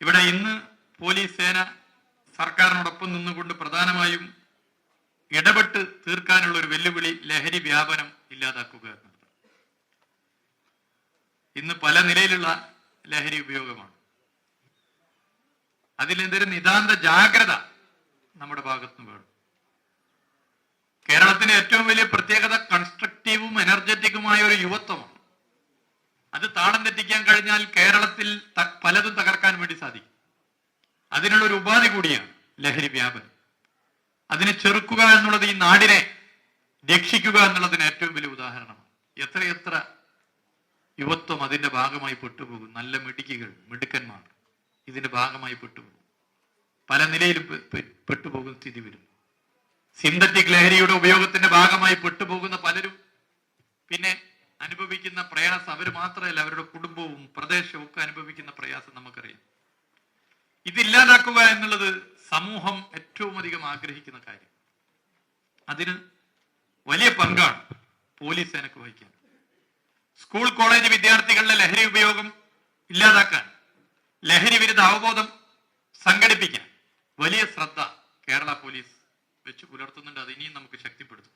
ഇവിടെ ഇന്ന് പോലീസ് സേന സർക്കാരിനോടൊപ്പം നിന്നുകൊണ്ട് പ്രധാനമായും ഇടപെട്ട് തീർക്കാനുള്ള ഒരു വെല്ലുവിളി ലഹരി വ്യാപനം ഇല്ലാതാക്കുക എന്നുള്ളത്. ഇന്ന് പല നിലയിലുള്ള ലഹരി ഉപയോഗമാണ്. അതിലെന്തൊരു നിതാന്ത ജാഗ്രത നമ്മുടെ ഭാഗത്തുനിന്ന് വേണം. കേരളത്തിന്റെ ഏറ്റവും വലിയ പ്രത്യേകത കൺസ്ട്രക്റ്റീവും എനർജറ്റിക്കുമായ ഒരു യുവത്വമാണ്. അത് താളം തെറ്റിക്കാൻ കഴിഞ്ഞാൽ കേരളത്തിൽ പലതും തകർക്കാൻ വേണ്ടി സാധിക്കും. അതിനുള്ള ഒരു ഉപാധി കൂടിയാണ് ലഹരി വ്യാപനം. അതിനെ ചെറുക്കുക എന്നുള്ളത് ഈ നാടിനെ രക്ഷിക്കുക എന്നുള്ളതിന് ഏറ്റവും വലിയ ഉദാഹരണമാണ്. എത്രയെത്ര യുവത്വം അതിന്റെ ഭാഗമായി പെട്ടുപോകും. നല്ല മിടുക്കന്മാർ ഇതിന്റെ ഭാഗമായി പെട്ടുപോകും. പല നിലയിലും പെട്ടുപോകുന്ന സ്ഥിതി വരും. സിന്തറ്റിക് ലഹരിയുടെ ഉപയോഗത്തിന്റെ ഭാഗമായി പെട്ടുപോകുന്ന പലരും പിന്നെ അനുഭവിക്കുന്ന പ്രയാസം അവർ മാത്രമല്ല, അവരുടെ കുടുംബവും പ്രദേശവും ഒക്കെ അനുഭവിക്കുന്ന പ്രയാസം നമുക്കറിയാം. ഇതില്ലാതാക്കുക എന്നുള്ളത് സമൂഹം ഏറ്റവും അധികം ആഗ്രഹിക്കുന്ന കാര്യം. അതിന് വലിയ പങ്കാണ് പോലീസ് സേനക്ക് വഹിക്കാൻ. സ്കൂൾ കോളേജ് വിദ്യാർത്ഥികളുടെ ലഹരി ഉപയോഗം ഇല്ലാതാക്കാൻ, ലഹരി വിരുദ്ധ അവബോധം സംഘടിപ്പിക്കാൻ വലിയ ശ്രദ്ധ കേരള പോലീസ് വെച്ച് പുലർത്തുന്നുണ്ട്. അത് ഇനിയും നമുക്ക് ശക്തിപ്പെടുത്തും.